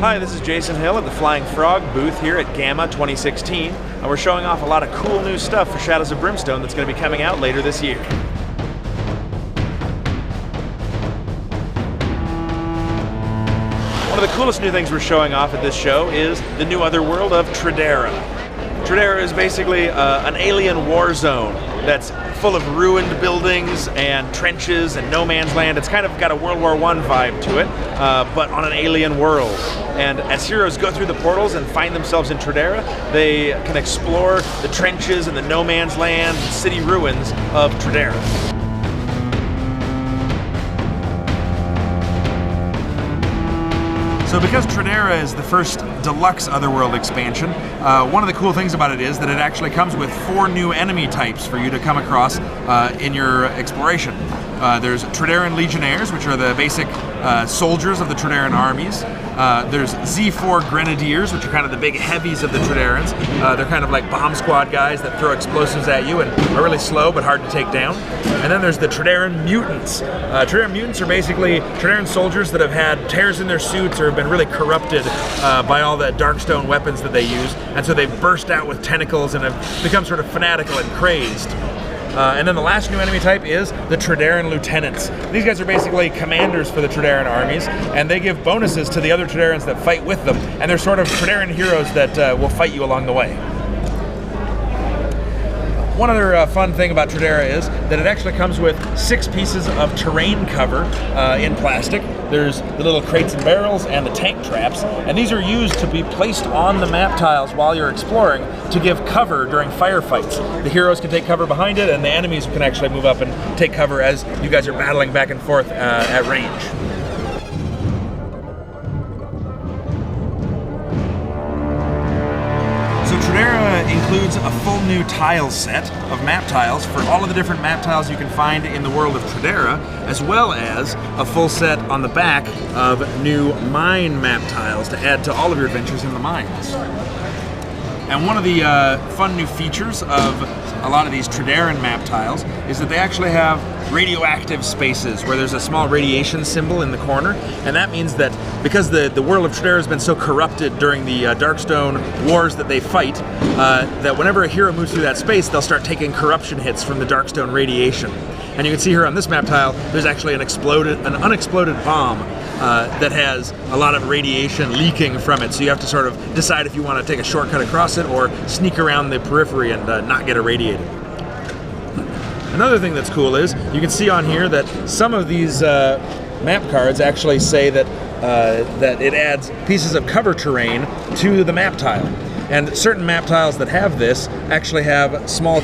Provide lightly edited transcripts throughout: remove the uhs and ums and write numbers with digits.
Hi, this is Jason Hill at the Flying Frog booth here at GAMA 2016, and we're showing off a lot of cool new stuff for Shadows of Brimstone that's going to be coming out later this year. One of the coolest new things we're showing off at this show is the new OtherWorld of Trederra. Trederra is basically an alien Warzone that's full of ruined buildings and trenches and no man's land. It's kind of got a World War I vibe to it, but on an alien world. And as heroes go through the portals and find themselves in Trederra, they can explore the trenches and the no man's land and city ruins of Trederra. So because Trederra is the first deluxe OtherWorld expansion, one of the cool things about it is that it actually comes with 4 new enemy types for you to come across in your exploration. There's Trederran Legionnaires, which are the basic soldiers of the Trederran armies. There's Z4 Grenadiers, which are kind of the big heavies of the Trederrans. They're kind of like bomb squad guys that throw explosives at you and are really slow but hard to take down. And then there's the Trederran Mutants. Trederran Mutants are basically Trederran soldiers that have had tears in their suits or have been really corrupted by all the Darkstone weapons that they use, and so they've burst out with tentacles and have become sort of fanatical and crazed. And then the last new enemy type is the Trederran Lieutenants. These guys are basically commanders for the Trederran armies, and they give bonuses to the other Trederrans that fight with them, and they're sort of Trederran heroes that will fight you along the way. One other fun thing about Trederra is that it actually comes with 6 pieces of terrain cover in plastic. There's the little crates and barrels and the tank traps, and these are used to be placed on the map tiles while you're exploring to give cover during firefights. The heroes can take cover behind it, and the enemies can actually move up and take cover as you guys are battling back and forth at range. Trederra includes a full new tile set of map tiles for all of the different map tiles you can find in the world of Trederra, as well as a full set on the back of new mine map tiles to add to all of your adventures in the mines. And one of the fun new features of a lot of these Trederran map tiles is that they actually have radioactive spaces where there's a small radiation symbol in the corner, and that means that because the world of Trederra has been so corrupted during the Darkstone wars that they fight, that whenever a hero moves through that space, they'll start taking corruption hits from the Darkstone radiation. And you can see here on this map tile, there's actually an unexploded bomb that has a lot of radiation leaking from it, so you have to sort of decide if you want to take a shortcut across it or sneak around the periphery and not get irradiated. Another thing that's cool is you can see on here that some of these map cards actually say that that it adds pieces of cover terrain to the map tile. And certain map tiles that have this actually have small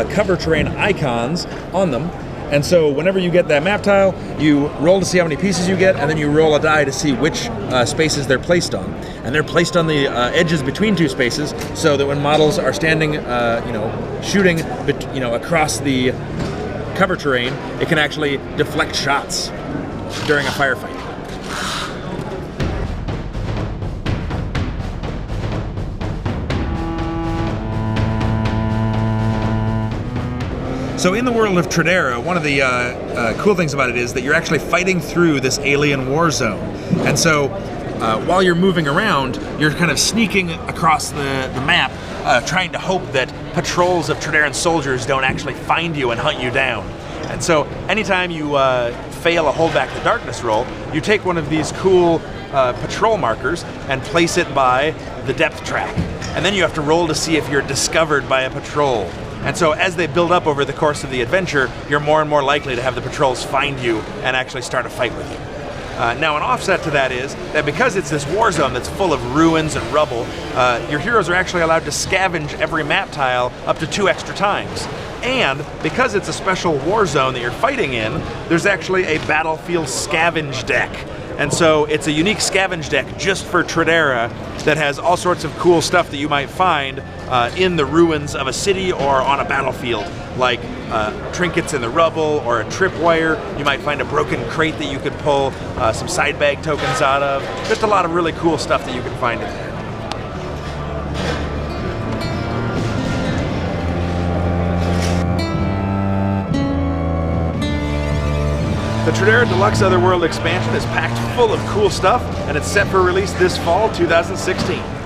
cover terrain icons on them. And so whenever you get that map tile, you roll to see how many pieces you get, and then you roll a die to see which spaces they're placed on. And they're placed on the edges between 2 spaces, so that when models are standing, shooting, across the cover terrain, it can actually deflect shots during a firefight. So in the world of Trederra, one of the cool things about it is that you're actually fighting through this alien war zone. And so while you're moving around, you're kind of sneaking across the map, trying to hope that patrols of Trederran soldiers don't actually find you and hunt you down. And so anytime you fail a hold back the darkness roll, you take one of these cool patrol markers and place it by the depth track. And then you have to roll to see if you're discovered by a patrol. And so as they build up over the course of the adventure, you're more and more likely to have the patrols find you and actually start a fight with you. Now an offset to that is that because it's this war zone that's full of ruins and rubble, your heroes are actually allowed to scavenge every map tile up to 2 extra times. And because it's a special war zone that you're fighting in, there's actually a battlefield scavenge deck. And so it's a unique scavenge deck just for Trederra that has all sorts of cool stuff that you might find in the ruins of a city or on a battlefield, like trinkets in the rubble or a tripwire. You might find a broken crate that you could pull some side bag tokens out of. Just a lot of really cool stuff that you can find in there. The Trederra Deluxe OtherWorld expansion is packed full of cool stuff, and it's set for release this fall 2016.